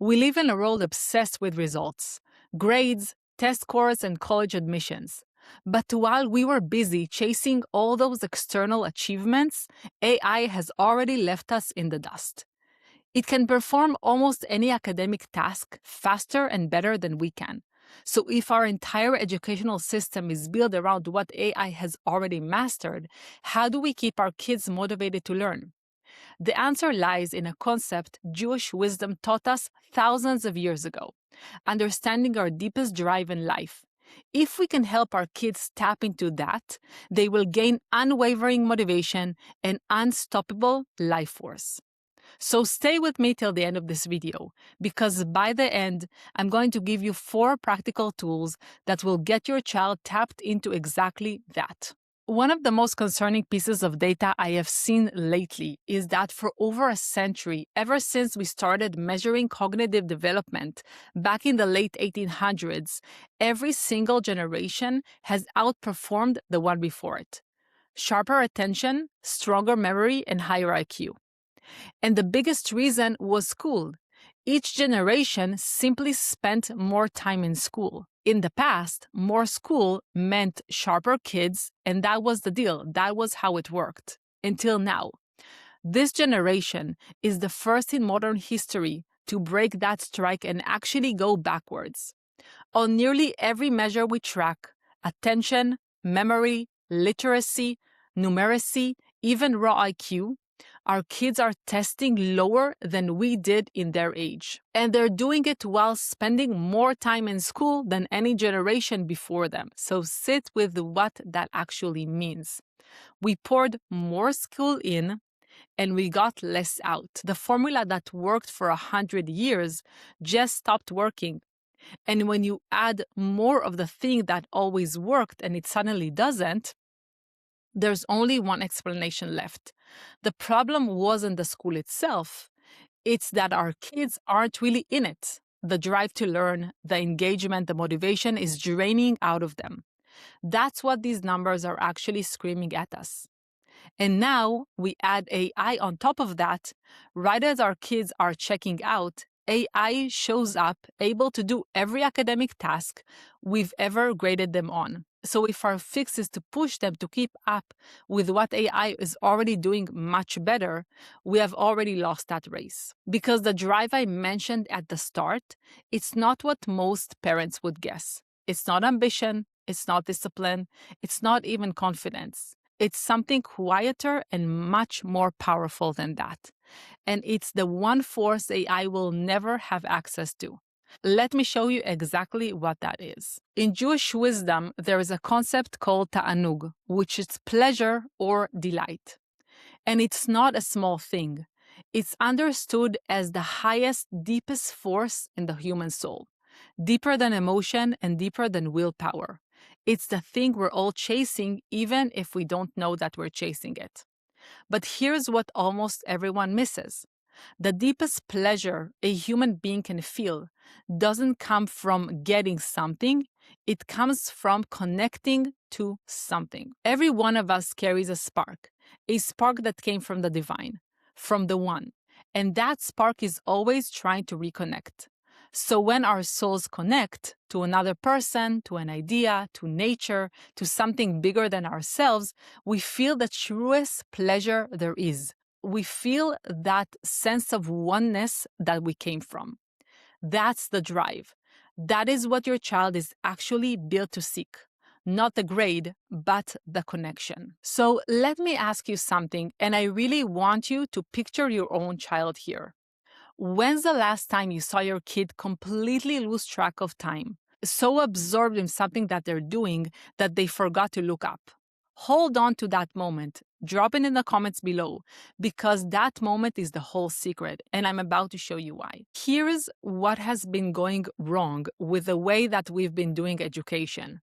We live in a world obsessed with results, grades, test scores, and college admissions. But while we were busy chasing all those external achievements, AI has already left us in the dust. It can perform almost any academic task faster and better than we can. So if our entire educational system is built around what AI has already mastered, how do we keep our kids motivated to learn? The answer lies in a concept Jewish wisdom taught us thousands of years ago: understanding our deepest drive in life. If we can help our kids tap into that, they will gain unwavering motivation and unstoppable life force. So stay with me till the end of this video, because by the end, I'm going to give you 4 practical tools that will get your child tapped into exactly that. One of the most concerning pieces of data I have seen lately is that for over a century, ever since we started measuring cognitive development back in the late 1800s, every single generation has outperformed the one before it. Sharper attention, stronger memory, and higher IQ. And the biggest reason was school. Each generation simply spent more time in school. In the past, more school meant sharper kids, and that was the deal. That was how it worked. Until now. This generation is the first in modern history to break that strike and actually go backwards. On nearly every measure we track, attention, memory, literacy, numeracy, even raw IQ, our kids are testing lower than we did in their age. And they're doing it while spending more time in school than any generation before them. So sit with what that actually means. We poured more school in and we got less out. The formula that worked for 100 years just stopped working. And when you add more of the thing that always worked and it suddenly doesn't, there's only one explanation left. The problem wasn't the school itself. It's that our kids aren't really in it. The drive to learn, the engagement, the motivation is draining out of them. That's what these numbers are actually screaming at us. And now we add AI on top of that. Right as our kids are checking out, AI shows up able to do every academic task we've ever graded them on. So if our fix is to push them to keep up with what AI is already doing much better, we have already lost that race. Because the drive I mentioned at the start, it's not what most parents would guess. It's not ambition, it's not discipline, it's not even confidence. It's something quieter and much more powerful than that. And it's the one force AI will never have access to. Let me show you exactly what that is. In Jewish wisdom, there is a concept called ta'anug, which is pleasure or delight. And it's not a small thing. It's understood as the highest, deepest force in the human soul, deeper than emotion and deeper than willpower. It's the thing we're all chasing, even if we don't know that we're chasing it. But here's what almost everyone misses. The deepest pleasure a human being can feel doesn't come from getting something, it comes from connecting to something. Every one of us carries a spark that came from the divine, from the one. And that spark is always trying to reconnect. So when our souls connect to another person, to an idea, to nature, to something bigger than ourselves, we feel the truest pleasure there is. We feel that sense of oneness that we came from. That's the drive. That is what your child is actually built to seek. Not the grade, but the connection. So let me ask you something, and I really want you to picture your own child here. When's the last time you saw your kid completely lose track of time, so absorbed in something that they're doing that they forgot to look up? Hold on to that moment. Drop it in the comments below, because that moment is the whole secret, and I'm about to show you why. Here's what has been going wrong with the way that we've been doing education.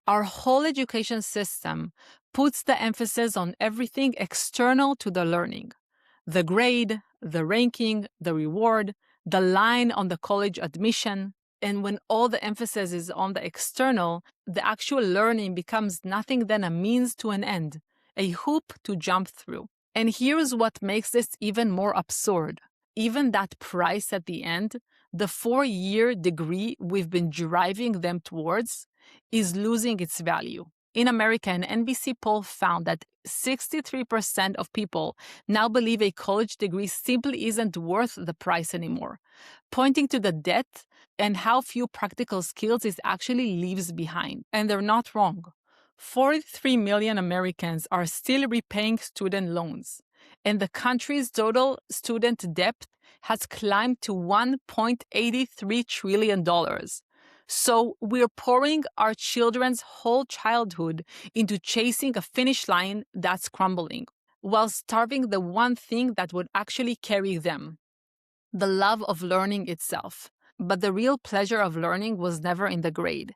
Our whole education system puts the emphasis on everything external to the learning. The grade, the ranking, the reward, the line on the college admission. And when all the emphasis is on the external, the actual learning becomes nothing than a means to an end, a hoop to jump through. And here's what makes this even more absurd. Even that price at the end, The 4-year degree we've been driving them towards is losing its value. In America, an NBC poll found that 63% of people now believe a college degree simply isn't worth the price anymore, pointing to the debt and how few practical skills it actually leaves behind. And they're not wrong. 43 million Americans are still repaying student loans, and the country's total student debt has climbed to $1.83 trillion. So we're pouring our children's whole childhood into chasing a finish line that's crumbling, while starving the one thing that would actually carry them: the love of learning itself. But the real pleasure of learning was never in the grade.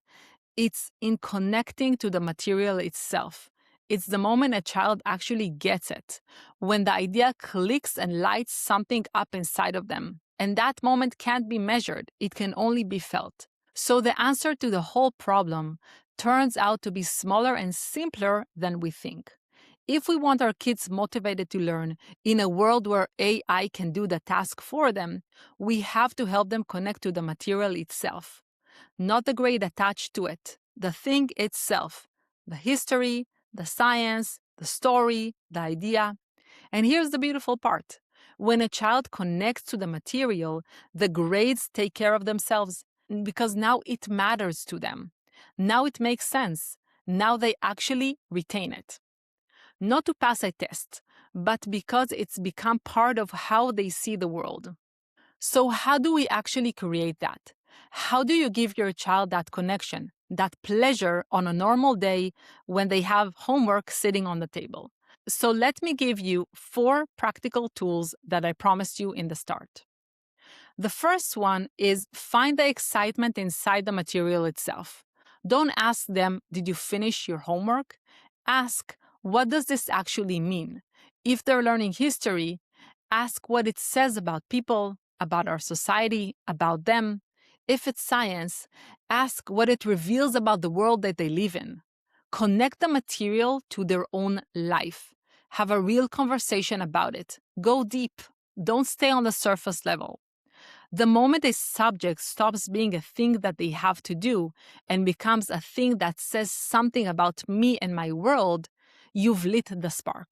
It's in connecting to the material itself. It's the moment a child actually gets it, when the idea clicks and lights something up inside of them. And that moment can't be measured, it can only be felt. So the answer to the whole problem turns out to be smaller and simpler than we think. If we want our kids motivated to learn in a world where AI can do the task for them, we have to help them connect to the material itself. Not the grade attached to it, the thing itself, the history, the science, the story, the idea. And here's the beautiful part. When a child connects to the material, the grades take care of themselves because now it matters to them. Now it makes sense. Now they actually retain it. Not to pass a test, but because it's become part of how they see the world. So how do we actually create that? How do you give your child that connection, that pleasure on a normal day when they have homework sitting on the table? So let me give you 4 practical tools that I promised you in the start. The first one is find the excitement inside the material itself. Don't ask them, did you finish your homework? Ask, what does this actually mean? If they're learning history, ask what it says about people, about our society, about them. If it's science, ask what it reveals about the world that they live in. Connect the material to their own life. Have a real conversation about it. Go deep. Don't stay on the surface level. The moment a subject stops being a thing that they have to do and becomes a thing that says something about me and my world, you've lit the spark.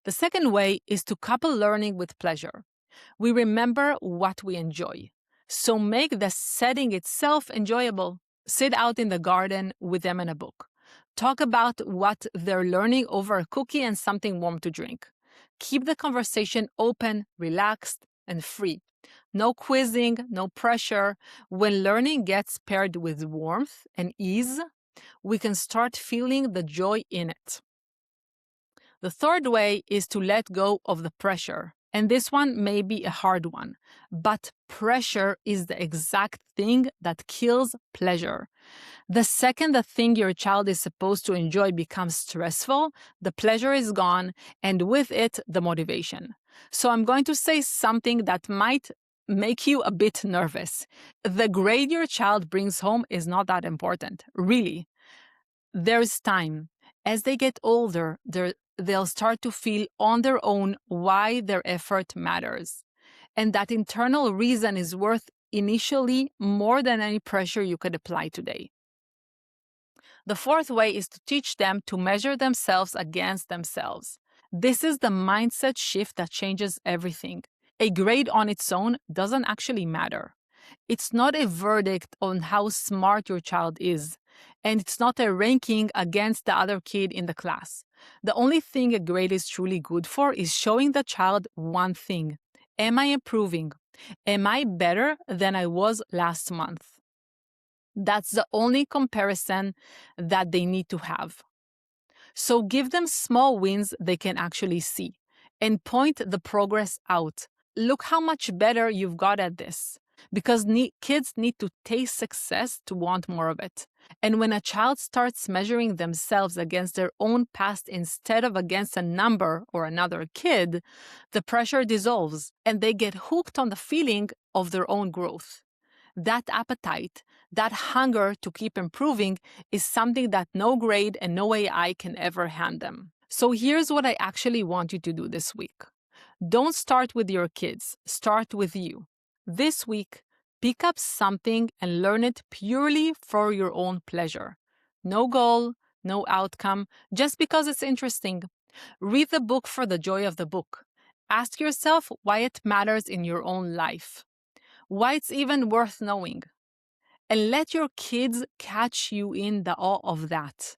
The second way is to couple learning with pleasure. We remember what we enjoy. So make the setting itself enjoyable. Sit out in the garden with them in a book. Talk about what they're learning over a cookie and something warm to drink. Keep the conversation open, relaxed, and free. No quizzing, no pressure. When learning gets paired with warmth and ease, we can start feeling the joy in it. The third way is to let go of the pressure. And this one may be a hard one, but pressure is the exact thing that kills pleasure. The second the thing your child is supposed to enjoy becomes stressful, the pleasure is gone, and with it, the motivation. So I'm going to say something that might make you a bit nervous. The grade your child brings home is not that important, really. There's time. As they get older, they'll start to feel on their own why their effort matters. And that internal reason is worth initially more than any pressure you could apply today. The fourth way is to teach them to measure themselves against themselves. This is the mindset shift that changes everything. A grade on its own doesn't actually matter. It's not a verdict on how smart your child is, and it's not a ranking against the other kid in the class. The only thing a grade is truly good for is showing the child one thing. Am I improving? Am I better than I was last month? That's the only comparison that they need to have. So give them small wins they can actually see and point the progress out. Look how much better you've got at this. Because kids need to taste success to want more of it. And when a child starts measuring themselves against their own past instead of against a number or another kid, the pressure dissolves and they get hooked on the feeling of their own growth. That appetite, that hunger to keep improving is something that no grade and no AI can ever hand them. So here's what I actually want you to do this week. Don't start with your kids, start with you. This week, Pick up something and learn it purely for your own pleasure. No goal, no outcome, just because it's interesting. Read the book for the joy of the book. Ask yourself why it matters in your own life, why it's even worth knowing. And let your kids catch you in the awe of that.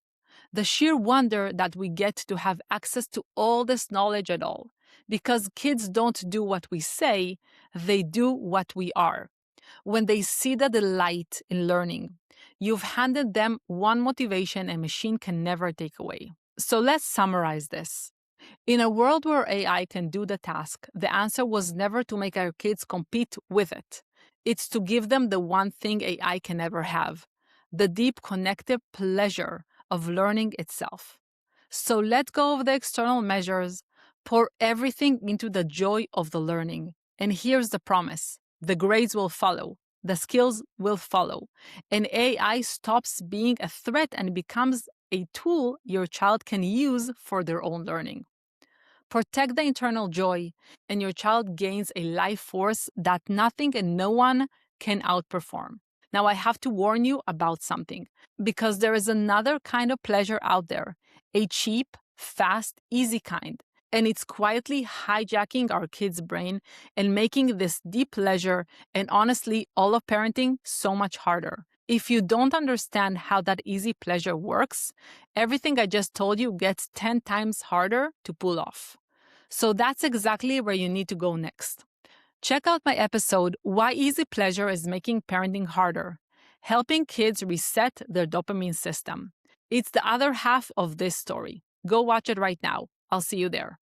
The sheer wonder that we get to have access to all this knowledge at all. Because kids don't do what we say, they do what we are. When they see the delight in learning, you've handed them one motivation a machine can never take away. So let's summarize this. In a world where AI can do the task, the answer was never to make our kids compete with it. It's to give them the one thing AI can never have, the deep connective pleasure of learning itself. So let go of the external measures, pour everything into the joy of the learning. And here's the promise: the grades will follow, the skills will follow, and AI stops being a threat and becomes a tool your child can use for their own learning. Protect the internal joy, and your child gains a life force that nothing and no one can outperform. Now, I have to warn you about something, because there is another kind of pleasure out there, a cheap, fast, easy kind, and it's quietly hijacking our kids' brain and making this deep pleasure and honestly all of parenting so much harder. If you don't understand how that easy pleasure works, everything I just told you gets 10 times harder to pull off. So that's exactly where you need to go next. Check out my episode, Why Easy Pleasure is Making Parenting Harder, helping kids reset their dopamine system. It's the other half of this story. Go watch it right now. I'll see you there.